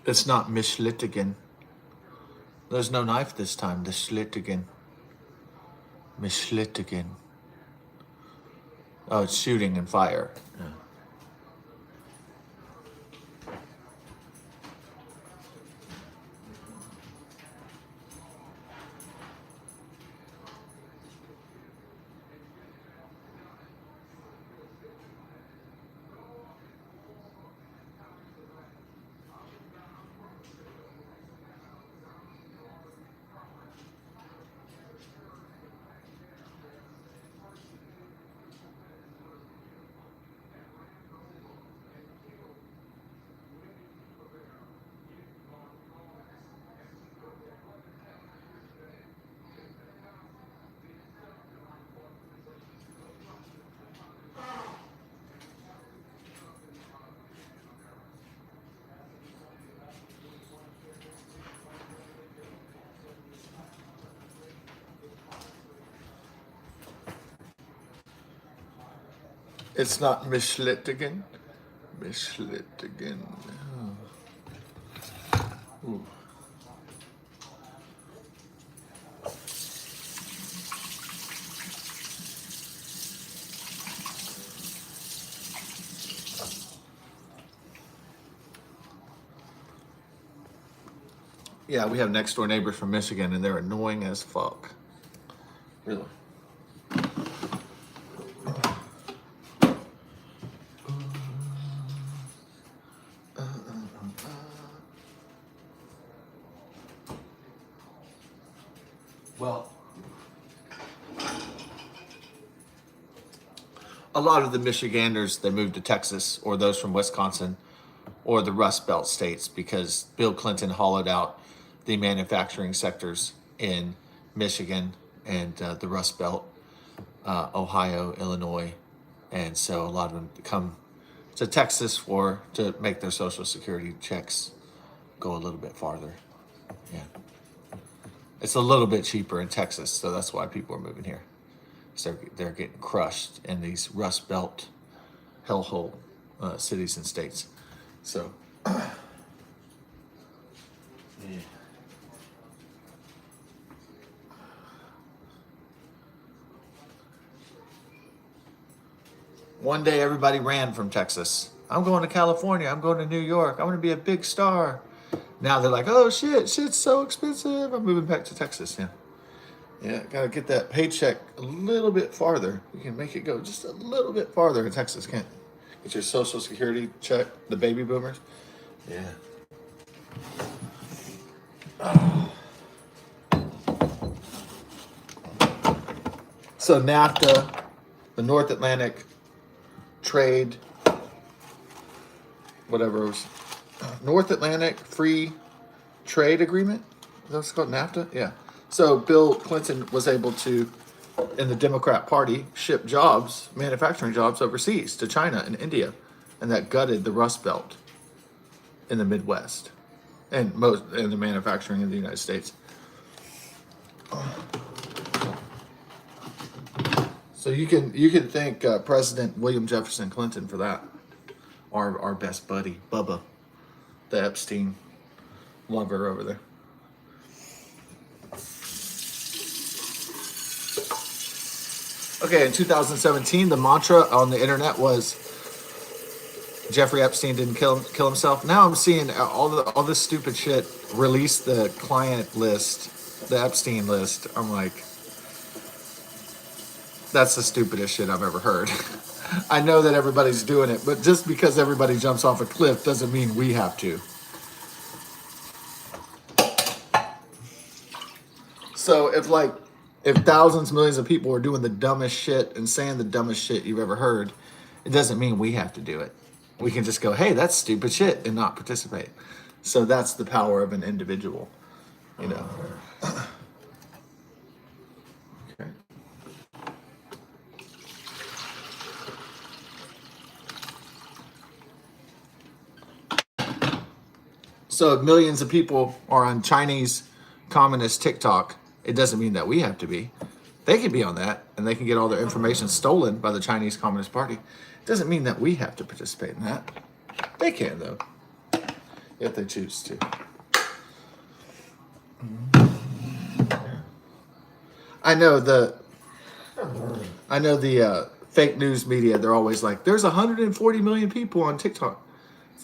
It's not Mischlittigen. There's no knife this time. The Schlittigen. Mischlittigen. Oh, it's shooting and fire. Yeah. It's not Mischlittigen. Mischlittigen. Oh. Ooh. Yeah, we have next door neighbors from Michigan, and they're annoying as fuck. Really. Well, a lot of the Michiganders, they moved to Texas, or those from Wisconsin or the Rust Belt states, because Bill Clinton hollowed out the manufacturing sectors in Michigan and the Rust Belt, Ohio, Illinois. And so a lot of them come to Texas to make their Social Security checks go a little bit farther. Yeah. It's a little bit cheaper in Texas, so that's why people are moving here. So they're getting crushed in these Rust Belt hellhole cities and states. So, yeah. One day everybody ran from Texas. I'm going to California. I'm going to New York. I'm going to be a big star. Now they're like, oh shit's so expensive. I'm moving back to Texas. Yeah. Yeah, gotta get that paycheck a little bit farther. You can make it go just a little bit farther in Texas, can't you? Get your Social Security check, the baby boomers. Yeah. So NAFTA, the North Atlantic Trade, whatever it was, North Atlantic Free Trade Agreement. Is that what it's called? NAFTA? Yeah. So Bill Clinton was able to, in the Democrat Party, ship jobs, manufacturing jobs overseas to China and India. And that gutted the Rust Belt in the Midwest and the manufacturing in the United States. So you can thank President William Jefferson Clinton for that. Our best buddy, Bubba, the Epstein lover over there. Okay, in 2017, the mantra on the internet was Jeffrey Epstein didn't kill himself. Now I'm seeing all this stupid shit. Release the client list, the Epstein list. I'm like, that's the stupidest shit I've ever heard. I know that everybody's doing it, but just because everybody jumps off a cliff doesn't mean we have to. So if thousands, millions of people are doing the dumbest shit and saying the dumbest shit you've ever heard, it doesn't mean we have to do it. We can just go, hey, that's stupid shit, and not participate. So that's the power of an individual, you know. Okay. So millions of people are on Chinese communist TikTok. It doesn't mean that we have to be. They can be on that, and they can get all their information stolen by the Chinese Communist Party. It doesn't mean that we have to participate in that. They can, though. if they choose to. I know the fake news media. They're always like, "There's 140 million people on TikTok."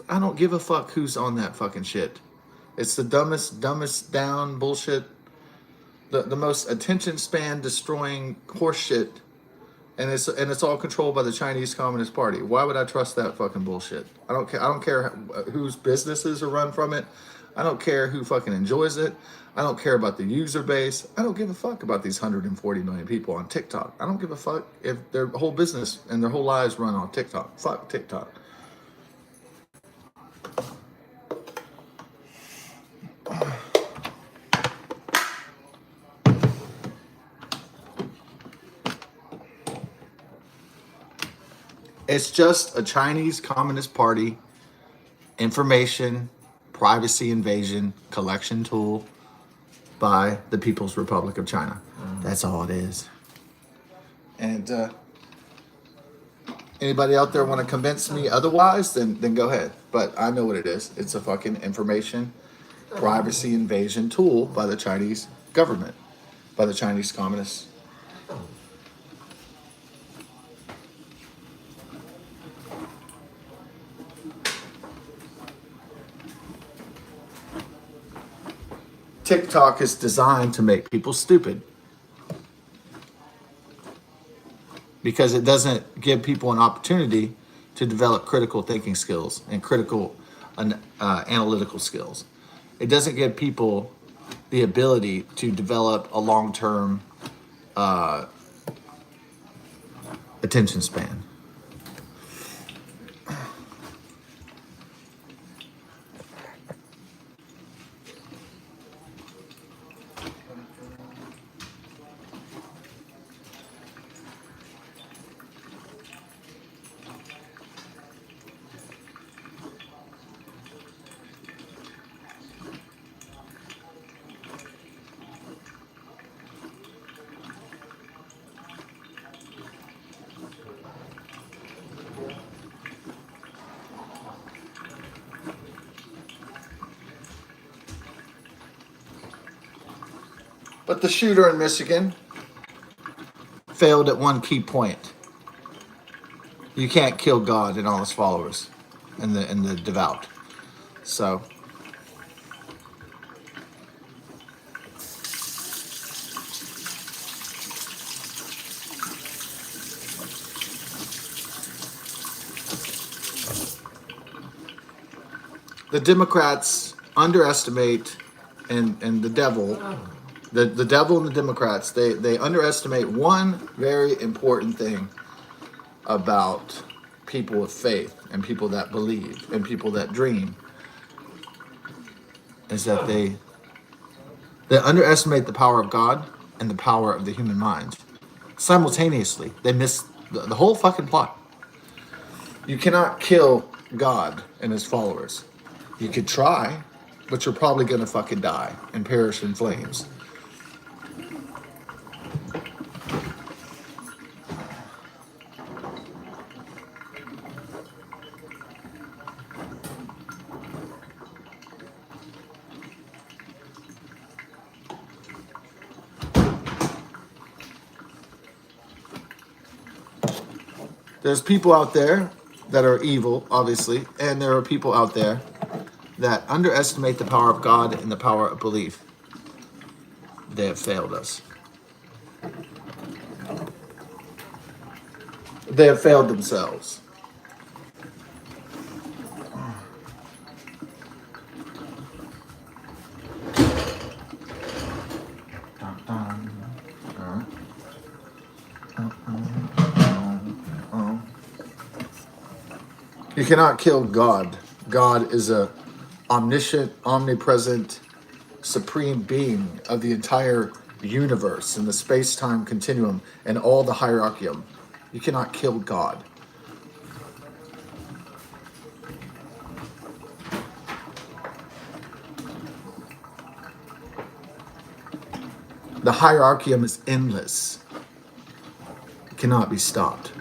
I don't give a fuck who's on that fucking shit. It's the dumbest down bullshit, the most attention span destroying horse shit, and it's all controlled by the Chinese Communist Party. Why would I trust that fucking bullshit? I don't care. I don't care whose businesses are run from it. I don't care who fucking enjoys it. I don't care about the user base. I don't give a fuck about these 140 million people on TikTok. I don't give a fuck if their whole business and their whole lives run on TikTok. Fuck TikTok. It's just a Chinese Communist Party information privacy invasion collection tool by the People's Republic of China. That's all it is. And anybody out there want to convince me otherwise, then go ahead. But I know what it is. It's a fucking information privacy invasion tool by the Chinese government, by the Chinese communists. TikTok is designed to make people stupid because it doesn't give people an opportunity to develop critical thinking skills and critical analytical skills. It doesn't give people the ability to develop a long-term attention span. But the shooter in Michigan failed at one key point. You can't kill God and all his followers and the devout. So the Democrats underestimate and the devil. The devil and the Democrats, they underestimate one very important thing about people with faith and people that believe and people that dream, is that they underestimate the power of God and the power of the human mind. Simultaneously, they miss the whole fucking plot. You cannot kill God and his followers. You could try, but you're probably gonna fucking die and perish in flames. There's people out there that are evil, obviously, and there are people out there that underestimate the power of God and the power of belief. They have failed us. They have failed themselves. You cannot kill God. God is a omniscient, omnipresent, supreme being of the entire universe and the space-time continuum and all the hierarchium. You cannot kill God. The hierarchium is endless. It cannot be stopped.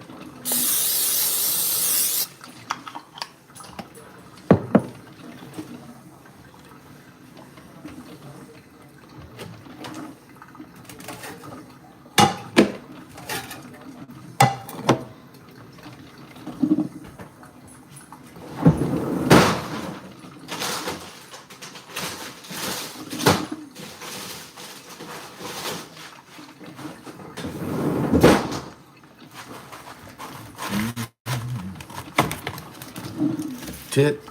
Shit.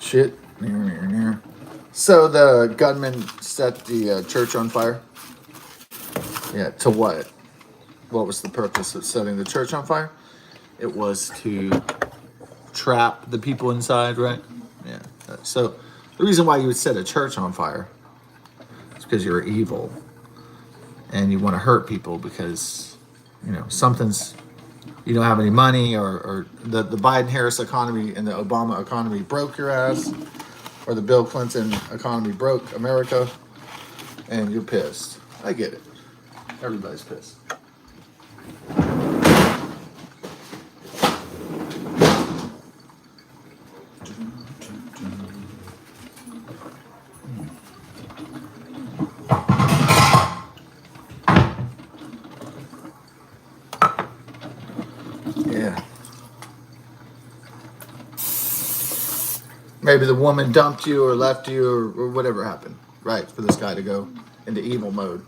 Shit. So the gunman set the church on fire. Yeah. To what? What was the purpose of setting the church on fire? It was to trap the people inside, right? Yeah. So the reason why you would set a church on fire is because you're evil and you want to hurt people because something's you don't have any money, or the Biden Harris economy and the Obama economy broke your ass, or the Bill Clinton economy broke America, and you're pissed. I get it. Everybody's pissed. Yeah. Maybe the woman dumped you or left you or whatever happened, right? For this guy to go into evil mode.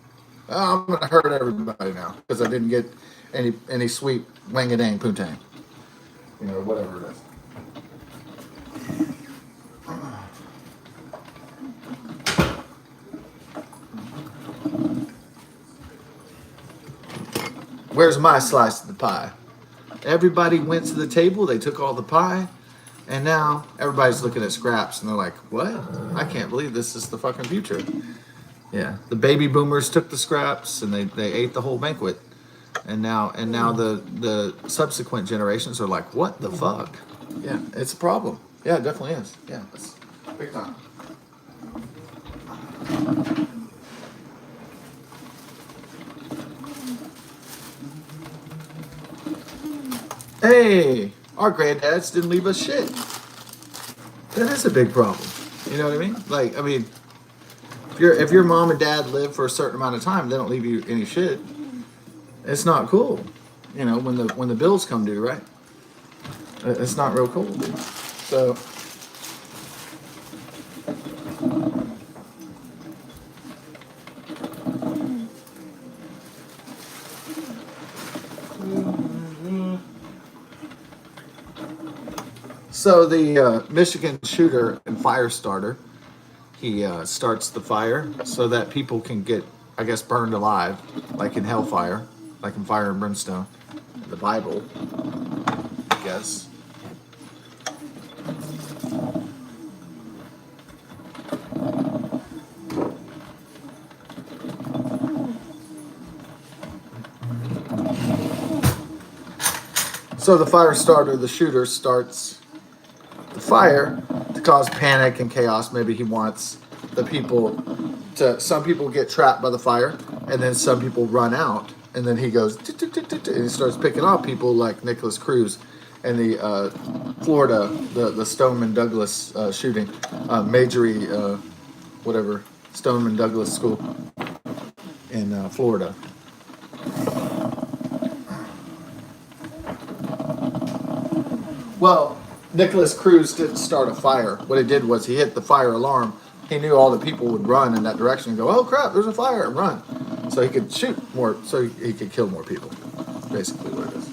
Oh, I'm gonna hurt everybody now because I didn't get any sweet wang-a-dang poontang, whatever it is. Where's my slice of the pie? Everybody went to the table. They took all the pie. And now everybody's looking at scraps and they're like, what? I can't believe this is the fucking future. Yeah. The baby boomers took the scraps and they ate the whole banquet. And now the subsequent generations are like, what the fuck? Yeah, it's a problem. Yeah, it definitely is. Yeah, it's big time. Hey, our granddads didn't leave us shit. That is a big problem. You know what I mean? Like, I mean, if your mom and dad live for a certain amount of time, they don't leave you any shit. It's not cool. When the bills come due, right? It's not real cool, dude. So. So the Michigan shooter and fire starter, he starts the fire so that people can get, I guess, burned alive, like in hellfire, like in fire and brimstone, in the Bible, I guess. So the fire starter, the shooter, starts the fire to cause panic and chaos. Maybe he wants the people to. Some people get trapped by the fire, and then some people run out, and then he goes and he starts picking off people like Nicholas Cruz and the Florida, the Stoneman Douglas shooting, Majory, whatever, Stoneman Douglas School in Florida. Well, Nicholas Cruz didn't start a fire. What he did was he hit the fire alarm. He knew all the people would run in that direction and go, oh crap, there's a fire, and run. So he could shoot more, so he could kill more people. Basically what it is.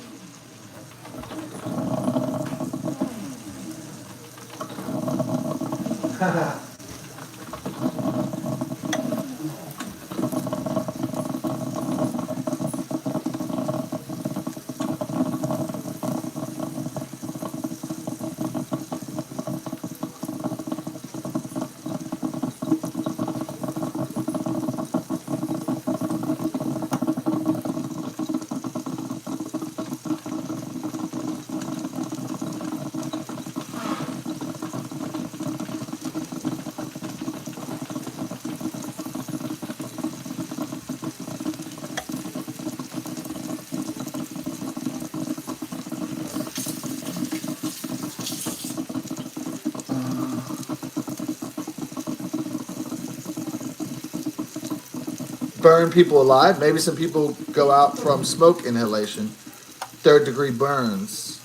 Burn people alive. Maybe some people go out from smoke inhalation. Third-degree burns.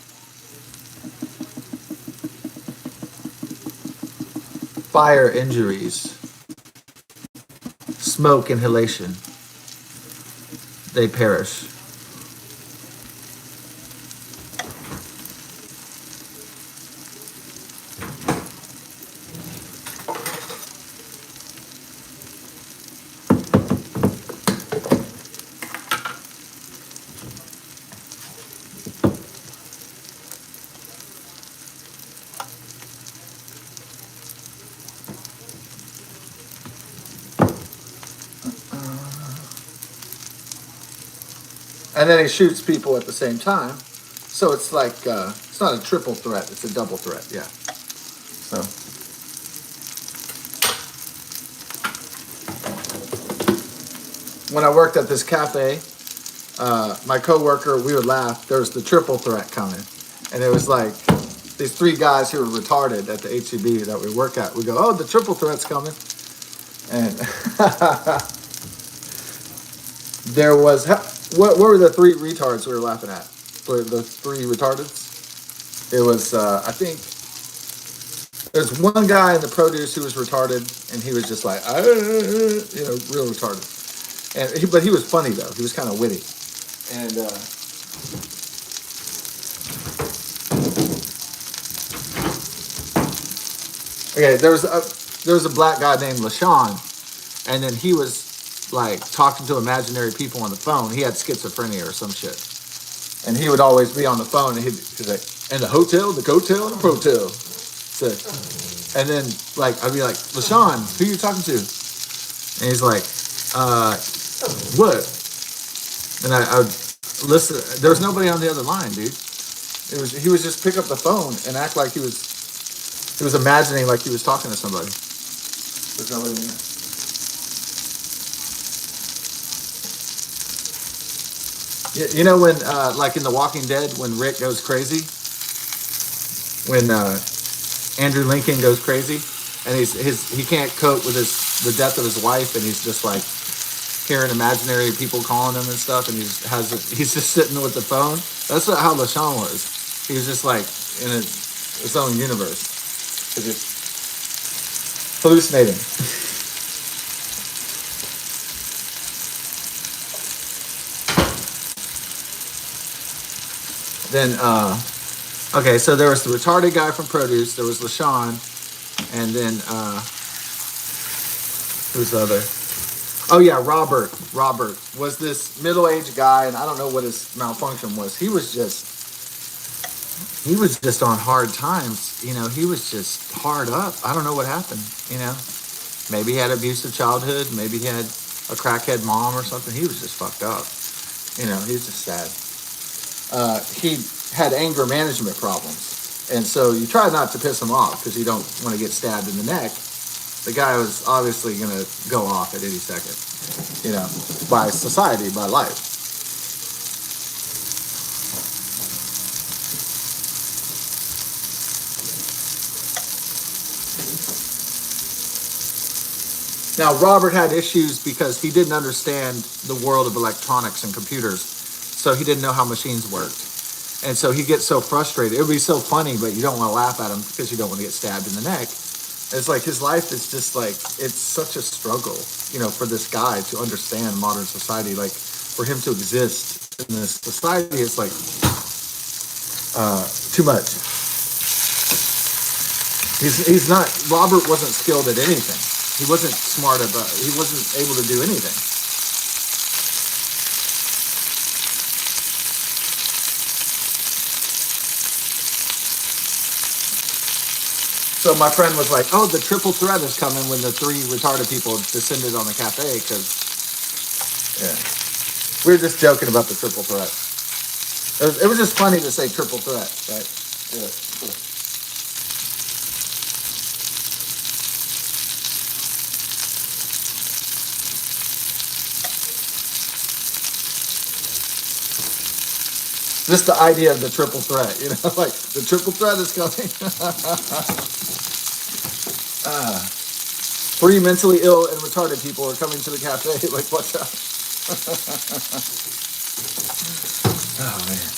Fire injuries. Smoke inhalation. They perish. and then he shoots people at the same time. So it's like it's not a triple threat; it's a double threat. Yeah. So when I worked at this cafe, my coworker, we would laugh. There was the triple threat coming, and it was like these three guys who were retarded at the HEB that we work at. We go, "Oh, the triple threat's coming," and there was what were the three retards we were laughing at? For the three retardeds, it was I think there's one guy in the produce who was retarded, and he was just like, real retarded. And but he was funny though. He was kind of witty. And okay, there was a black guy named LaShawn, and then he was like talking to imaginary people on the phone. He had schizophrenia or some shit, and he would always be on the phone. And he's like, "And the hotel, the cotel, and the protel." So, and then like I'd be like, "LaShawn, who you talking to?" And he's like, "What?" And I would listen. There was nobody on the other line, dude. He was just pick up the phone and act like he was imagining like he was talking to somebody. There's nobody in there. You know when like in The Walking Dead when Rick goes crazy, when Andrew Lincoln goes crazy, and he can't cope with the death of his wife, and he's just like hearing imaginary people calling him and stuff, and he's just sitting with the phone. That's how LaShawn was. He was just like in his own universe. He's just hallucinating. Then okay, so there was the retarded guy from produce, there was LaShawn, and then who's the other? Oh yeah, Robert. Robert was this middle-aged guy, and I don't know what his malfunction was. He was just on hard times. You know, he was just hard up. I don't know what happened. You know, maybe he had abusive childhood. Maybe he had a crackhead mom or something. He was just fucked up. You know, he's just sad. He had anger management problems, and so you try not to piss him off because you don't want to get stabbed in the neck. The guy was obviously going to go off at any second, you know, by society, by life. Now, Robert had issues because he didn't understand the world of electronics and computers, so he didn't know how machines worked. And so he gets so frustrated. It would be so funny, but you don't want to laugh at him because you don't want to get stabbed in the neck. It's like his life is just like, it's such a struggle, you know, for this guy to understand modern society. Like, for him to exist in this society is like too much. He's not, Robert wasn't skilled at anything. He wasn't smart about, he wasn't able to do anything. So my friend was like, "Oh, the triple threat is coming when the three retarded people descended on the cafe." Because, yeah, we were just joking about the triple threat. It was just funny to say triple threat, right? Yeah. Just the idea of the triple threat, you know, like the triple threat is coming. Three mentally ill and retarded people are coming to the cafe. Like, watch out. Oh, man.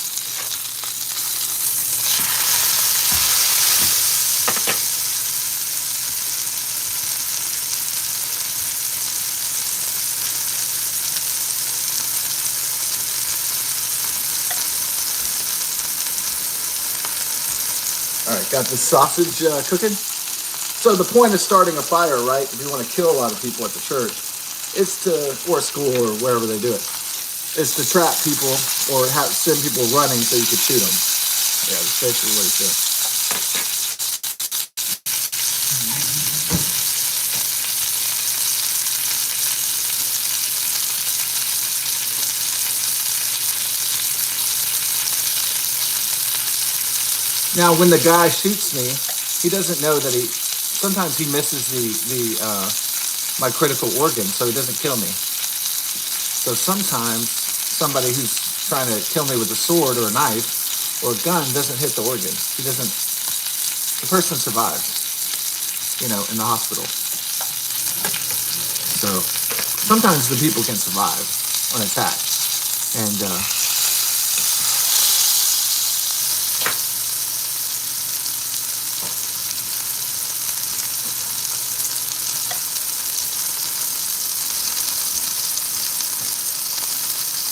All right, got the sausage cooking. So the point of starting a fire, right, if you want to kill a lot of people at the church, is to, or school or wherever they do it, is to trap people or send people running so you could shoot them. Yeah, that's basically what it's doing. Now, when the guy shoots me, he doesn't know that he. Sometimes he misses the my critical organ, so he doesn't kill me. So sometimes somebody who's trying to kill me with a sword or a knife or a gun doesn't hit the organ. He doesn't. The person survives, in the hospital. So sometimes the people can survive on attack, and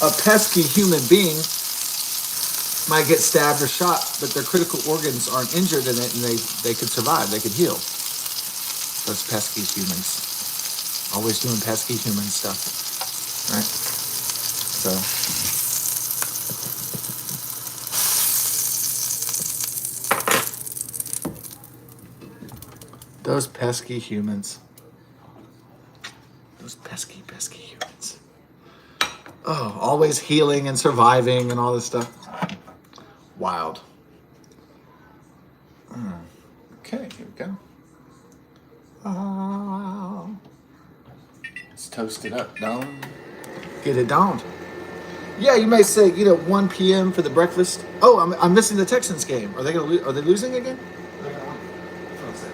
a pesky human being might get stabbed or shot, but their critical organs aren't injured in it, and they could survive. They could heal. Those pesky humans, always doing pesky human stuff, right? So those pesky humans, those pesky humans. Oh, always healing and surviving and all this stuff. Wild. Okay, here we go. Let's toast it up, Don. Get it down. Yeah, you may say, 1 p.m. for the breakfast. Oh, I'm missing the Texans game. Are they gonna? Are they losing again? They're gonna win. That's what I'm saying.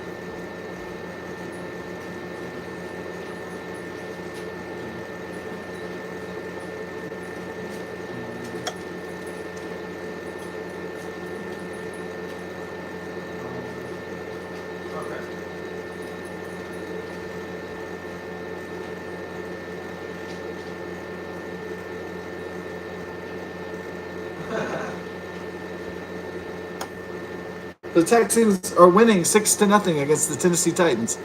The Texans are winning 6-0 against the Tennessee Titans.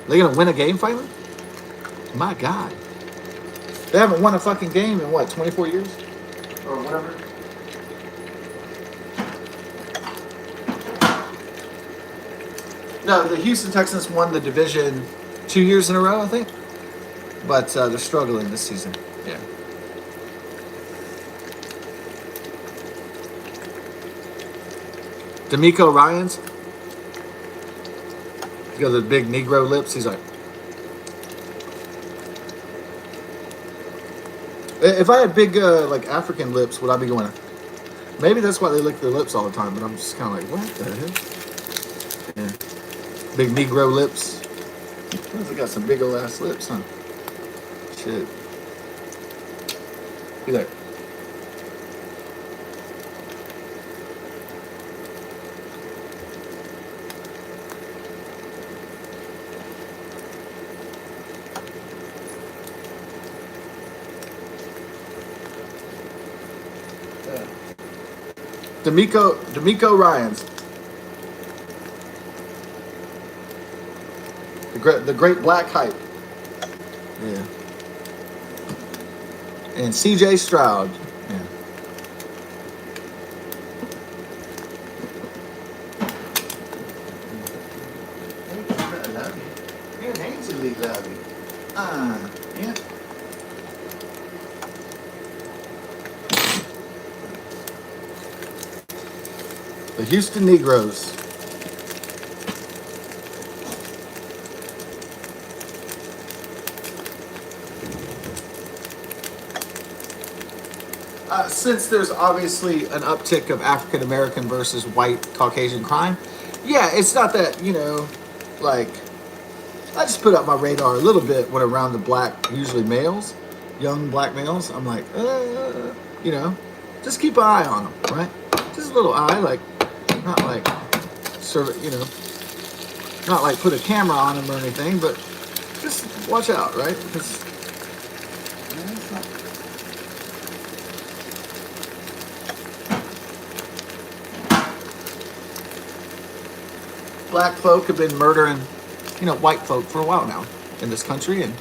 They're gonna win a game finally? My God. They haven't won a fucking game in 24 years? Or whatever. No, the Houston Texans won the division 2 years in a row, I think. But they're struggling this season. Yeah. D'Amico Ryans. He's got the big Negro lips. He's like, if I had big African lips, would I be going? Maybe that's why they lick their lips all the time. But I'm just kind of like, what the hell? Yeah, big Negro lips. They got some big old ass lips, huh? Shit. Be like. D'Amico Ryans, the great black hype, yeah, and C.J. Stroud, yeah. I love you. Yeah, Ainsley love you. Yeah. The Houston Negroes. Since there's obviously an uptick of African American versus white Caucasian crime, yeah, it's not that, like, I just put up my radar a little bit when around the black, usually males, young black males. I'm like, just keep an eye on them, right? Just a little eye, like, not like, not like put a camera on them or anything, but just watch out, right? Because black folk have been murdering, white folk for a while now in this country, and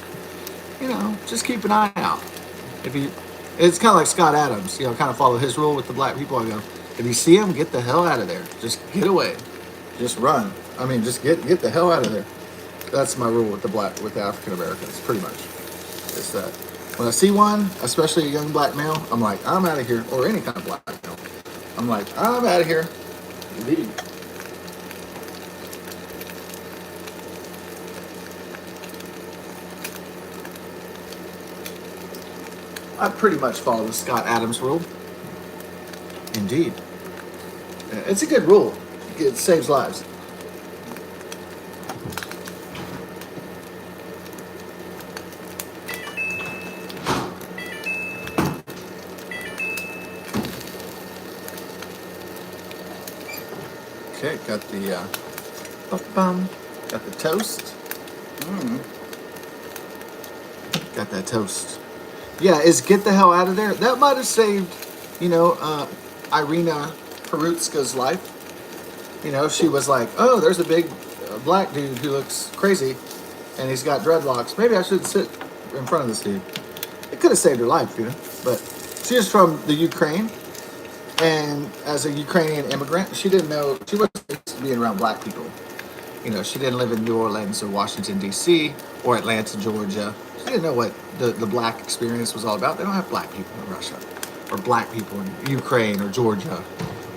just keep an eye out. It's kind of like Scott Adams, kind of follow his rule with the black people. I go, if you see them, get the hell out of there. Just get away. Just run. I mean, just get the hell out of there. That's my rule with the African Americans, pretty much. It's that when I see one, especially a young black male, I'm like, I'm out of here, or any kind of black male. I'm like, I'm out of here. Indeed. I pretty much follow the Scott Adams rule. Indeed. It's a good rule. It saves lives. Okay, got the got the toast. Got that toast. Yeah, is get the hell out of there. That might have saved, Irina Perutska's life. She was like, oh, there's a big black dude who looks crazy, and he's got dreadlocks. Maybe I should sit in front of this dude. It could have saved her life, But she is from the Ukraine, and as a Ukrainian immigrant, she didn't know, she wasn't used to being around black people. She didn't live in New Orleans or Washington, D.C. or Atlanta, Georgia. She didn't know what the black experience was all about. They don't have black people in Russia or black people in Ukraine or Georgia,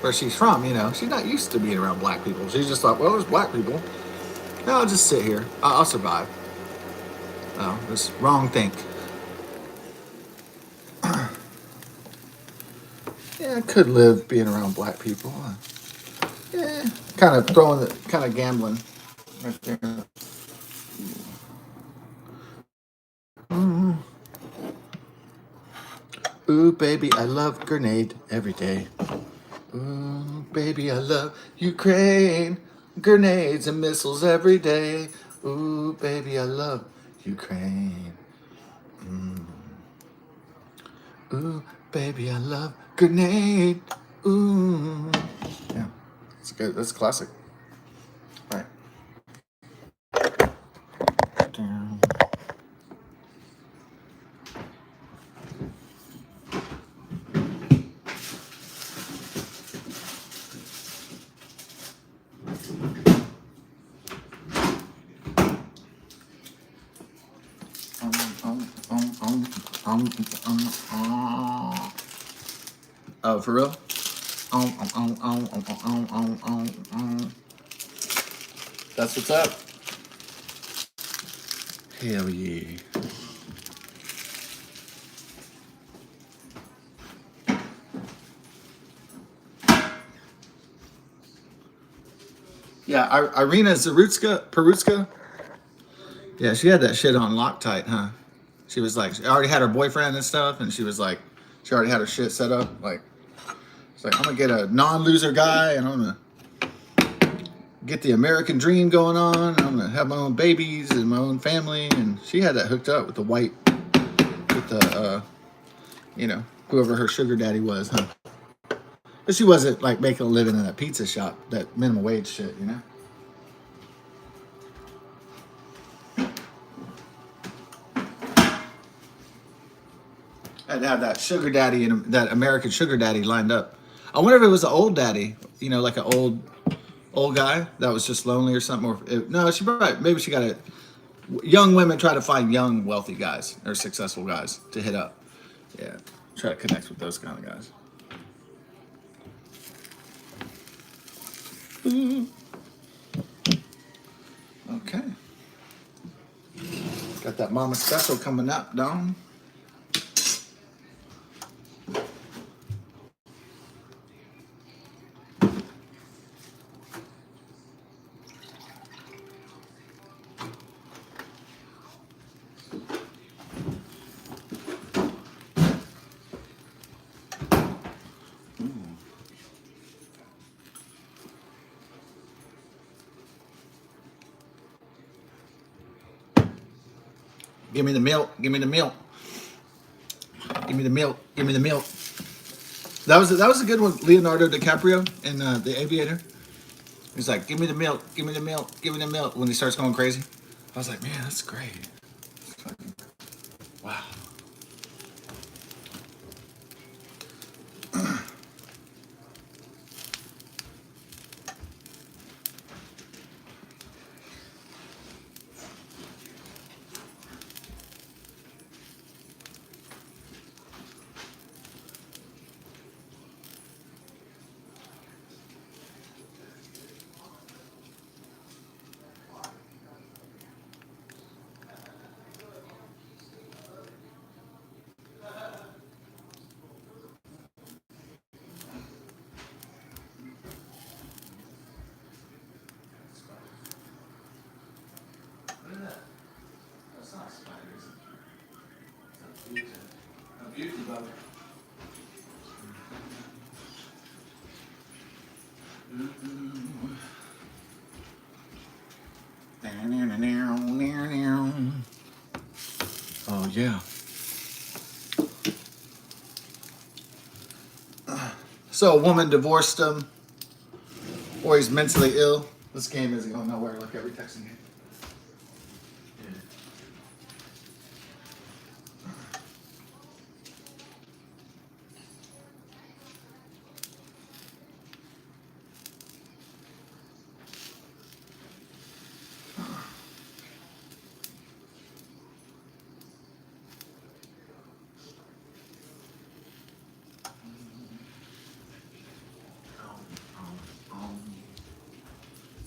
where she's from. She's not used to being around black people. She just thought, well, there's black people. No, I'll just sit here. I'll survive. No, it's wrong think. Yeah, I could live being around black people. Yeah, kind of gambling right there. Ooh, baby, I love grenade every day. Ooh, baby, I love Ukraine. Grenades and missiles every day. Ooh, baby, I love Ukraine. Ooh, baby, I love grenade. Ooh. Yeah, it's good. That's classic. All right. Down. Oh, for real? That's what's up. Hell yeah. Yeah, Irina Perutska. Yeah, she had that shit on Loctite, huh? She was like, she already had her boyfriend and stuff, and she was like, she already had her shit set up. Like, it's like, I'm gonna get a non-loser guy, and I'm gonna get the American dream going on. I'm gonna have my own babies and my own family, and she had that hooked up with the whoever her sugar daddy was, huh? But she wasn't like making a living in that pizza shop, that minimum wage shit. Had to have that sugar daddy and that American sugar daddy lined up. I wonder if it was an old daddy, like an old guy that was just lonely or something. No, maybe she got it. Young women try to find young wealthy guys or successful guys to hit up. Yeah, try to connect with those kind of guys. Okay. Got that mama special coming up, Don. Give me the milk. Give me the milk. Give me the milk. Give me the milk. That was a good one. Leonardo DiCaprio in The Aviator. He's like, give me the milk. Give me the milk. Give me the milk. When he starts going crazy, I was like, man, that's great. Wow. Oh, yeah. So a woman divorced him, or he's mentally ill. This game isn't going nowhere like every Texan game.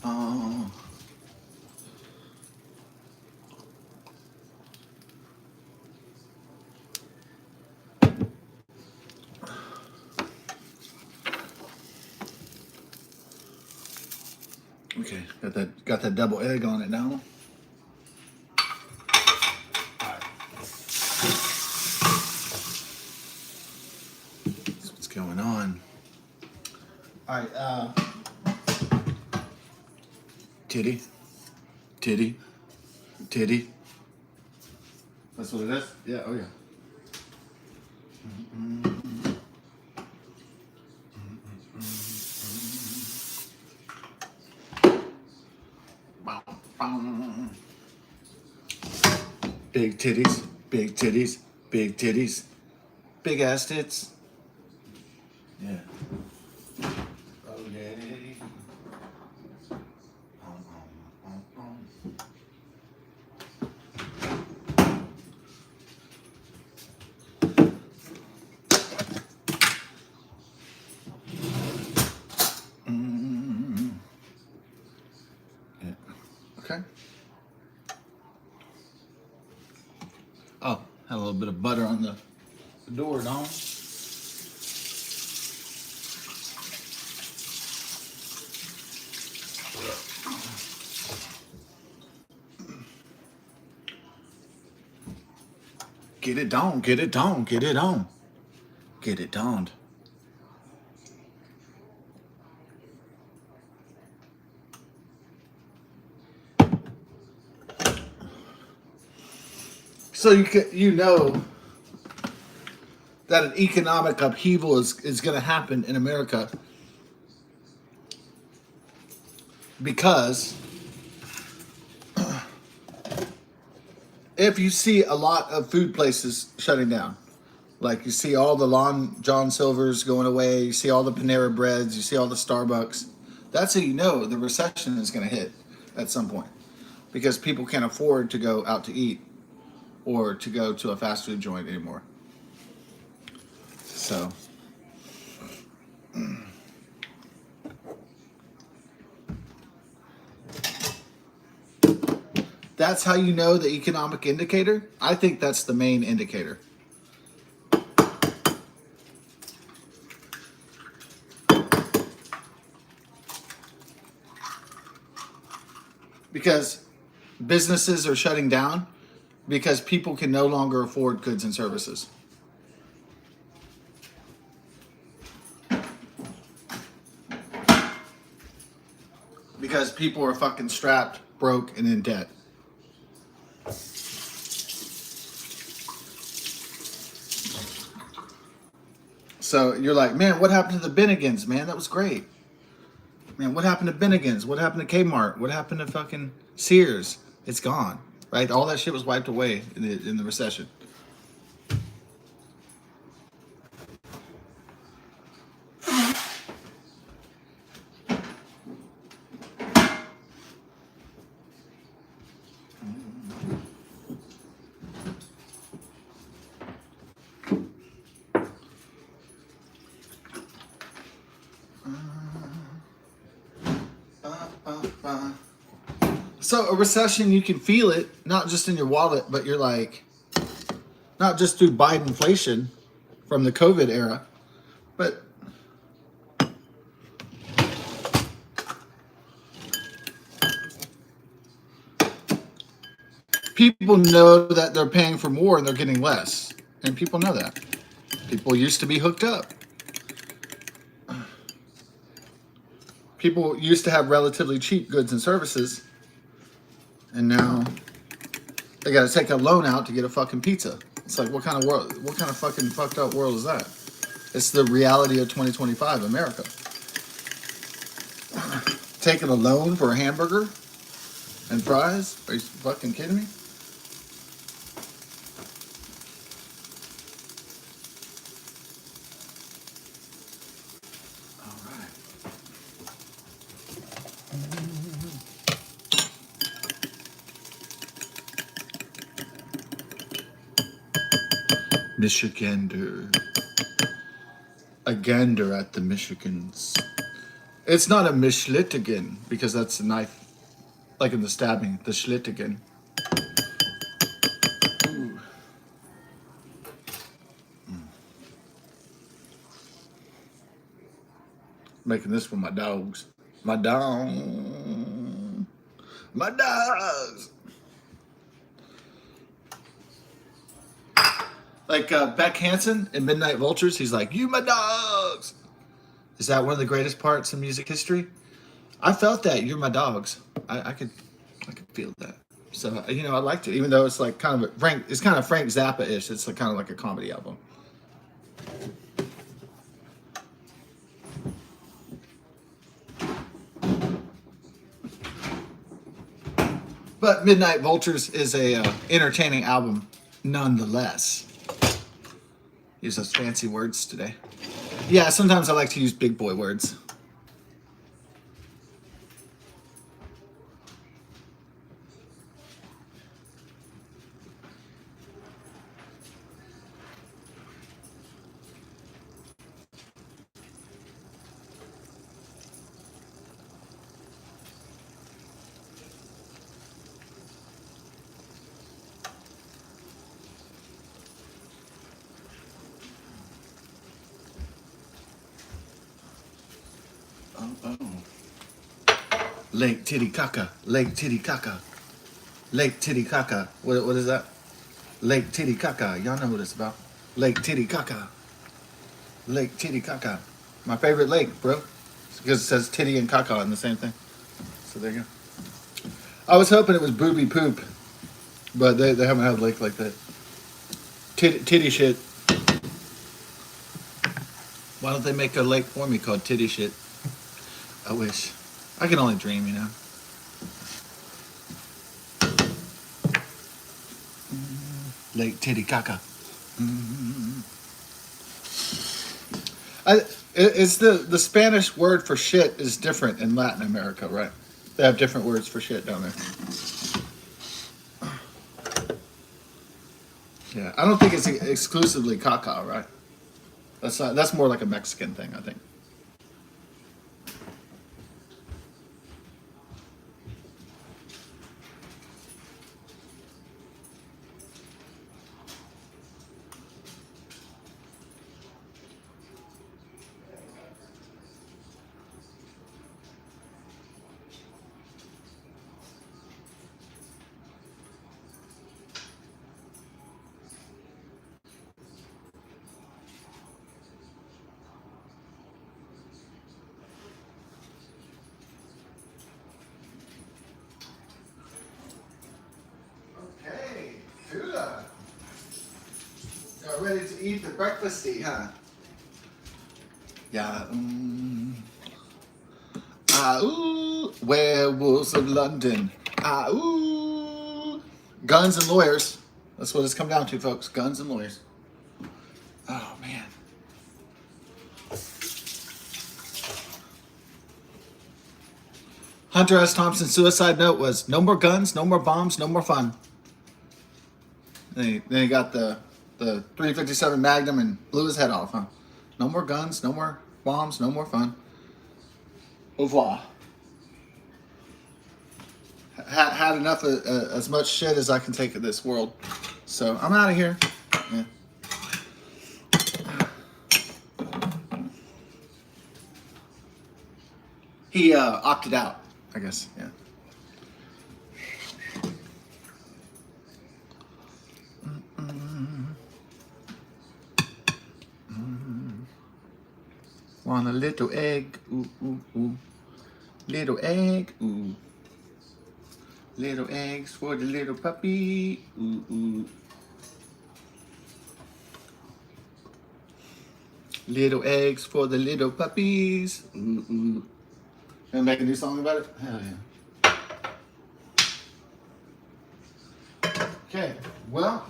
Oh. Okay, got that double egg on it now. That's what's going on. All right, titty. That's what it is? Yeah, oh yeah. Big titties, big titties, big titties, big ass tits. Yeah. Oh yeah. Yeah. Okay. Oh, had a little bit of butter on the door, Don. Get it down, get it down, get it on. Get it down. So you know that an economic upheaval is going to happen in America because if you see a lot of food places shutting down, like you see all the Long John Silver's going away, you see all the Panera Breads, you see all the Starbucks, that's how you know the recession is going to hit at some point because people can't afford to go out to eat or to go to a fast food joint anymore. So that's how you know the economic indicator. I think that's the main indicator. Because businesses are shutting down because people can no longer afford goods and services. Because people are fucking strapped, broke, and in debt. So you're like, man, what happened to the Bennigan's, man? That was great. Man, what happened to Bennigan's? What happened to Kmart? What happened to fucking Sears? It's gone, right? All that shit was wiped away in the recession. So a recession, you can feel it, not just in your wallet, but you're like, not just through Biden inflation from the COVID era, but people know that they're paying for more and they're getting less. And people know that. People used to be hooked up. People used to have relatively cheap goods and services, and now they got to take a loan out to get a fucking pizza. It's like, what kind of world? What kind of fucking fucked up world is that? It's the reality of 2025 America. Taking a loan for a hamburger and fries? Are you fucking kidding me? All right. Michigander. A gander at the Michigans. It's not a Mischlittigen because that's a knife, like in the stabbing, the Schlittigen. Ooh. Making this for my dogs. My dog. My dogs. Like Beck Hansen in Midnight Vultures, he's like, "You my dogs." Is that one of the greatest parts in music history? I felt that. You're my dogs. I could feel that. So I liked it, even though it's like kind of Frank. It's kind of Frank Zappa-ish. It's kind of like a comedy album. But Midnight Vultures is a entertaining album, nonetheless. Use those fancy words today. Yeah, sometimes I like to use big boy words. Oh. Lake Titicaca, Lake Titicaca, Lake Titicaca. What is that? Lake Titicaca. Y'all know what it's about. Lake Titicaca, Lake Titicaca. My favorite lake, bro. It's because it says titty and caca in the same thing. So there you go. I was hoping it was booby poop, but they haven't had a lake like that. Titty shit. Why don't they make a lake for me called Titty Shit? I wish. I can only dream, Lake Titicaca. It's the Spanish word for shit is different in Latin America, right? They have different words for shit down there. Yeah, I don't think it's exclusively caca, right? That's more like a Mexican thing, I think. Okay, Tula. Y'all ready to eat the breakfasty, huh? Yeah. Ah, ooh, werewolves of London. Ah, ooh. Guns and lawyers. That's what it's come down to, folks. Guns and lawyers. Oh, man. Hunter S. Thompson's suicide note was, no more guns, no more bombs, no more fun. Then he got the 357 Magnum and blew his head off, huh? No more guns, no more bombs, no more fun. Au revoir. Had enough of as much shit as I can take of this world. So I'm out of here. Yeah. He opted out, I guess. Yeah. Want a little egg? Ooh, ooh, ooh. Little egg. Ooh. Little eggs for the little puppy. Ooh, ooh. Little eggs for the little puppies. Ooh, ooh. Gonna make a new song about it? Hell yeah. Okay, well,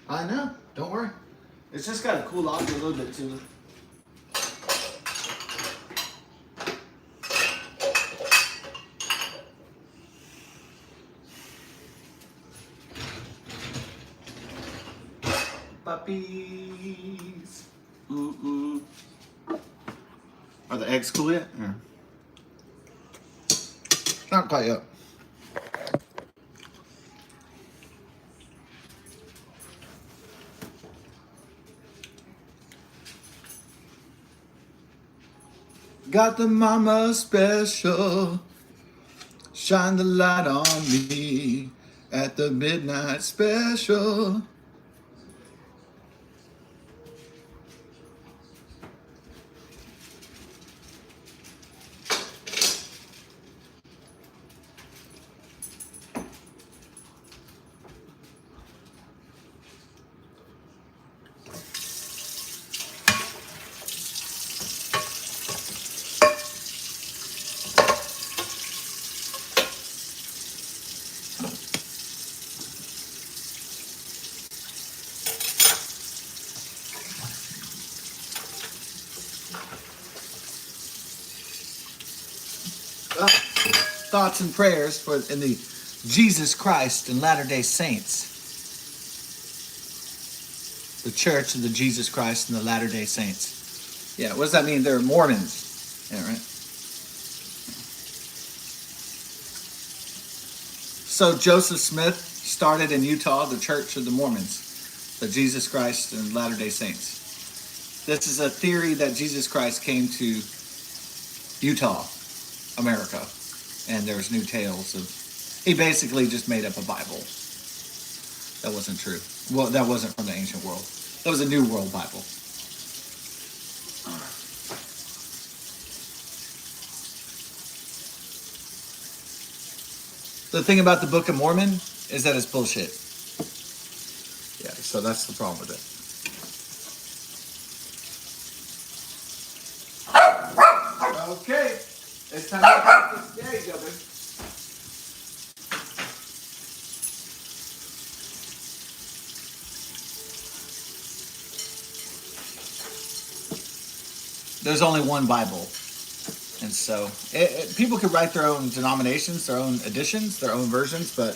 I know. Don't worry. It's just got to cool off a little bit too. Puppies. Ooh, ooh. Are the eggs cool yet? Yeah. Not quite yet. Got the mama special. Shine the light on me at the midnight special. Well, thoughts and prayers for in the Jesus Christ and Latter-day Saints. The Church of the Jesus Christ and the Latter-day Saints. Yeah, what does that mean? They're Mormons. Yeah, right. So Joseph Smith started in Utah the Church of the Mormons, the Jesus Christ and Latter-day Saints. This is a theory that Jesus Christ came to Utah, America, and there's new tales of. He basically just made up a Bible. That wasn't true. Well, that wasn't from the ancient world. That was a New World Bible. The thing about the Book of Mormon is that it's bullshit. Yeah, so that's the problem with it. Okay, it's time to practice. There you go, baby. There's only one Bible. And so people could write their own denominations, their own editions, their own versions, but